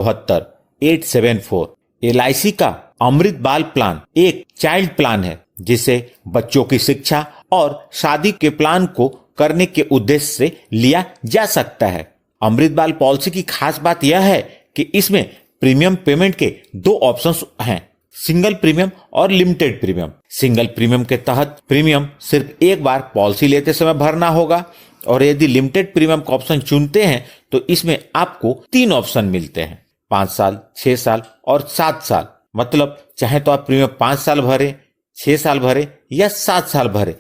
727874। LIC का अमृत बाल plan एक चाइल्ड प्लान है जिसे बच्चों की शिक्षा और शादी के प्लान को करने के उद्देश्य से लिया जा सकता है। अमृत बाल पॉलिसी की खास बात यह है कि इसमें प्रीमियम पेमेंट के दो ऑप्शंस हैं, सिंगल प्रीमियम और लिमिटेड प्रीमियम। सिंगल प्रीमियम के तहत प्रीमियम सिर्फ एक बार पॉलिसी लेते समय भरना होगा, और यदि लिमिटेड प्रीमियम का ऑप्शन चुनते हैं तो इसमें आपको 3 ऑप्शन मिलते हैं, 5 साल, 6 साल और 7 साल। मतलब चाहे तो आप प्रीमियम 5 साल भरे, 6 साल भरे या 7 साल भरे।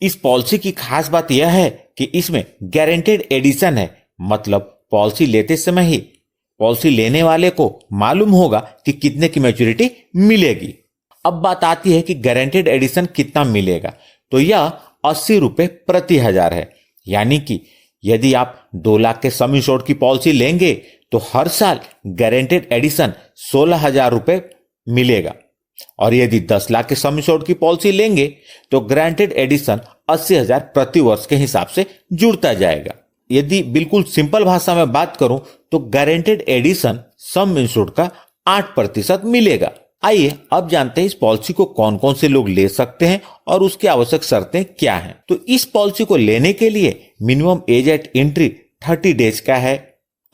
इस पॉलिसी की खास बात यह है कि इसमें गारंटेड एडिशन है, मतलब पॉलिसी लेते समय ही पॉलिसी लेने वाले को मालूम होगा कि कितने की मैच्योरिटी मिलेगी। अब बात आती है कि गारंटेड एडिशन कितना मिलेगा, तो यह 80 रुपए प्रति हजार है। यानी कि यदि आप 2 लाख के सम इंश्योर्ड की पॉलिसी लेंगे तो हर साल गारंटेड एडिशन 16,000 रुपए मिलेगा, और यदि 10 लाख के सम इंश्योर्ड की पॉलिसी लेंगे तो गारंटेड एडिशन 80,000 प्रति वर्ष के हिसाब से जुड़ता जाएगा। यदि बिल्कुल सिंपल भाषा में बात करूं तो गारंटेड एडिशन सम इंश्योर्ड का 8% मिलेगा। आइए अब जानते हैं इस पॉलिसी को कौन कौन से लोग ले सकते हैं और उसकी आवश्यक शर्तें क्या हैं। तो इस पॉलिसी को लेने के लिए minimum age eight entry 30 days का है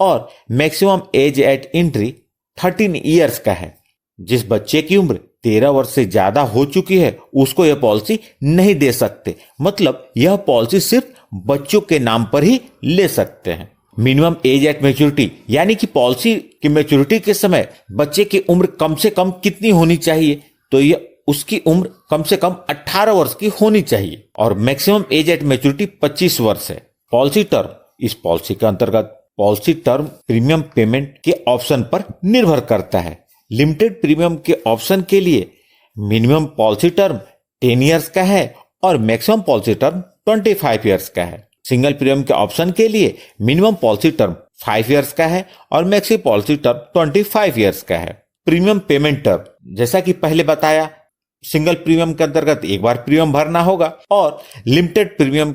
और maximum age eight entry 13 years का है। जिस बच्चे की उम्र 13 वर्ष से ज्यादा हो चुकी है उसको यह पॉलिसी नहीं दे सकते, मतलब यह पॉलिसी सिर्फ बच्चों के नाम पर ही ले सकते हैं। मिनिमम एज एट मैच्योरिटी यानी कि पॉलिसी की मैच्योरिटी के समय बच्चे की उम्र कम से कम कितनी होनी चाहिए, तो यह उसकी उम्र कम से कम 18 वर्ष की होनी चाहिए, और मैक्सिमम एज एट मैच्योरिटी 25 वर्ष है। पॉलिसी टर्म, इस पॉलिसी के अंतर्गत पॉलिसी टर्म प्रीमियम पेमेंट के ऑप्शन पर निर्भर करता है। लिमिटेड प्रीमियम के ऑप्शन के लिए मिनिमम पॉलिसी टर्म 10 ईयर्स का है और मैक्सिमम पॉलिसी टर्म 25 ईयर्स का है। सिंगल प्रीमियम के ऑप्शन के लिए मिनिमम पॉलिसी टर्म 5 ईयर्स का है और मैक्सिमम पॉलिसी टर्म 25 ईयर्स का है। प्रीमियम पेमेंट टर्म, जैसा कि पहले बताया, सिंगल प्रीमियम के अंतर्गत एक बार प्रीमियम भरना होगा, और लिमिटेड प्रीमियम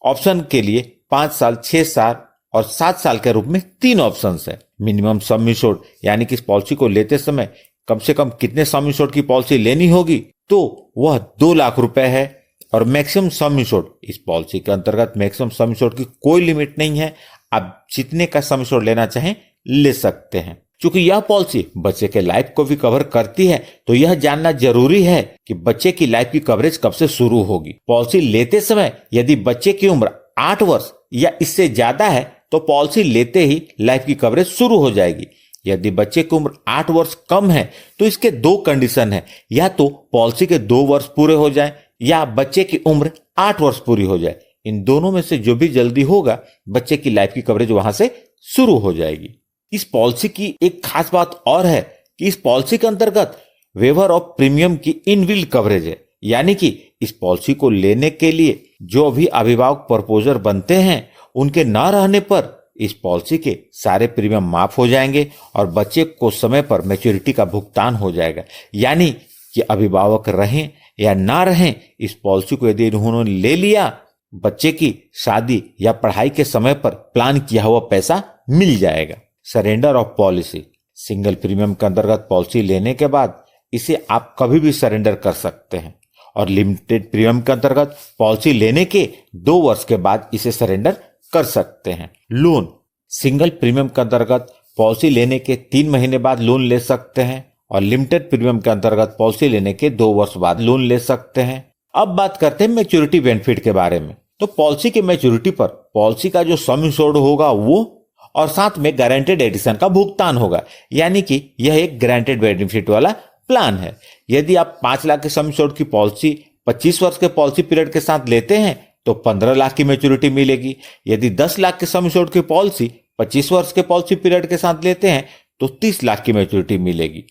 ऑप्शन के लिए 5 साल, 6 साल और 7 साल के रूप में 3 ऑप्शन है। मिनिमम सम इंश्योर्ड यानी कि इस पॉलिसी को लेते समय कम से कम कितने सम इंश्योर्ड की पॉलिसी लेनी होगी, तो वह 2 लाख रुपए है। और मैक्सिमम सम इंश्योर्ड, इस पॉलिसी के अंतर्गत मैक्सिमम सम इंश्योर्ड की कोई लिमिट नहीं है, आप जितने का सम इंश्योर्ड लेना चाहें ले सकते हैं। क्योंकि यह पॉलिसी बच्चे के लाइफ को भी कवर करती है तो यह जानना जरूरी है कि बच्चे की लाइफ की कवरेज कब से शुरू होगी। पॉलिसी लेते समय यदि बच्चे की उम्र 8 वर्ष या इससे ज्यादा है तो पॉलिसी लेते ही लाइफ की कवरेज शुरू हो जाएगी। यदि बच्चे की उम्र 8 वर्ष कम है तो इसके 2 कंडीशन है, या तो पॉलिसी के 2 वर्ष पूरे हो जाए या बच्चे की उम्र 8 वर्ष पूरी हो जाए। इन दोनों में से जो भी जल्दी होगा बच्चे की लाइफ की कवरेज वहां से शुरू हो जाएगी। इस पॉलिसी की एक खास बात और है कि इस पॉलिसी के अंतर्गत वेवर ऑफ प्रीमियम की इनबिल्ट कवरेज है, यानी कि इस पॉलिसी को लेने के लिए जो भी अभिभावक प्रपोजर बनते हैं उनके न रहने पर इस पॉलिसी के सारे प्रीमियम माफ हो जाएंगे और बच्चे को समय पर मैच्योरिटी का भुगतान हो जाएगा। यानी कि अभिभावक रहें या ना रहें, इस पॉलिसी को यदि उन्होंने ले लिया, बच्चे की शादी या पढ़ाई के समय पर प्लान किया हुआ पैसा मिल जाएगा। Surrender of policy, single premium के अंतर्गत पॉलिसी लेने के बाद इसे आप कभी भी सरेंडर कर सकते हैं, और लिमिटेड प्रीमियम के अंतर्गत पॉलिसी लेने के 2 वर्ष के बाद इसे सरेंडर कर सकते हैं। लोन, सिंगल प्रीमियम के अंतर्गत पॉलिसी लेने के 3 महीने बाद लोन ले सकते हैं और लिमिटेड प्रीमियम के अंतर्गत पॉलिसी लेने के 2 वर्ष बाद लोन ले सकते हैं। अब बात करते हैं मैच्योरिटी बेनिफिट के बारे में। तो पॉलिसी के मैच्योरिटी पर पॉलिसी का जो सम इंश्योर्ड होगा वो, और साथ में गारंटेड एडिशन का भुगतान होगा, यानी कि यह एक गारंटेड बेनिफिट वाला प्लान है। यदि आप 5 लाख के सम इंश्योर्ड की पॉलिसी 25 वर्ष के पॉलिसी पीरियड के साथ लेते हैं तो 15 लाख की मैच्योरिटी मिलेगी। यदि 10 लाख के सम इंश्योर्ड की पॉलिसी 25 वर्ष के पॉलिसी पीरियड के साथ लेते हैं तो 30 लाख की मैच्योरिटी मिलेगी।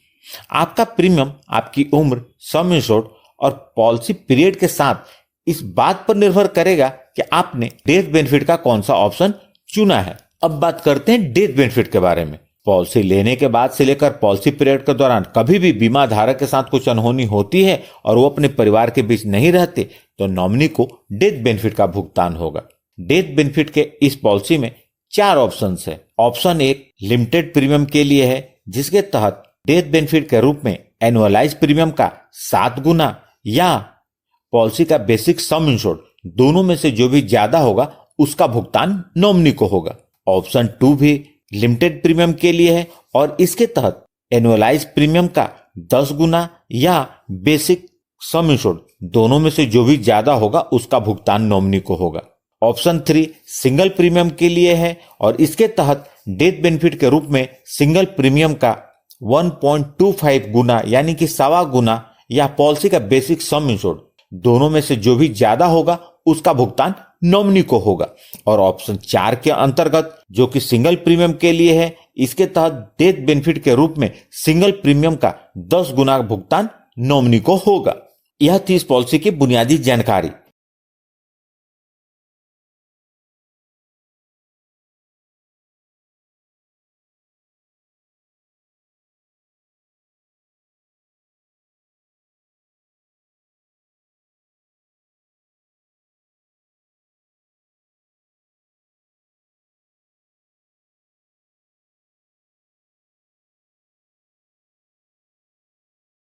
आपका प्रीमियम आपकी उम्र, सम इंश्योर्ड और पॉलिसी पीरियड के साथ इस बात पर निर्भर करेगा कि आपने डेथ बेनिफिट का कौन सा ऑप्शन चुना है। अब बात करते हैं डेथ बेनिफिट के बारे में। पॉलिसी लेने के बाद से लेकर पॉलिसी पीरियड के दौरान कभी भी बीमा धारक के साथ कुछ अनहोनी होती है और वो अपने परिवार के बीच नहीं रहते तो नॉमिनी को डेथ बेनिफिट का भुगतान होगा। डेथ बेनिफिट के इस पॉलिसी में 4 ऑप्शन है। ऑप्शन 1 लिमिटेड प्रीमियम के लिए है, जिसके तहत डेथ बेनिफिट के रूप में एनुअलाइज प्रीमियम का 7 गुना या पॉलिसी का बेसिक सम इंश्योर्ड, दोनों में से जो भी ज्यादा होगा उसका भुगतान नॉमिनी को होगा। ऑप्शन 2 भी लिमिटेड प्रीमियम के लिए है और इसके तहत एनुअलाइज प्रीमियम का 10 गुना या बेसिक सम इंश्योर्ड, दोनों में से जो भी ज्यादा होगा उसका भुगतान नॉमिनी को होगा। ऑप्शन 3 सिंगल प्रीमियम के लिए है और इसके तहत डेथ बेनिफिट के रूप में सिंगल प्रीमियम का 1.25 गुना यानी कि 1.25 गुना या पॉलिसी का बेसिक सम इंश्योर्ड, दोनों में से जो भी ज्यादा होगा उसका भुगतान नॉमिनी को होगा। और ऑप्शन 4 के अंतर्गत जो कि सिंगल प्रीमियम के लिए है, इसके तहत डेथ बेनिफिट के रूप में सिंगल प्रीमियम का 10 गुना भुगतान नॉमिनी को होगा। यह थी इस पॉलिसी की बुनियादी जानकारी।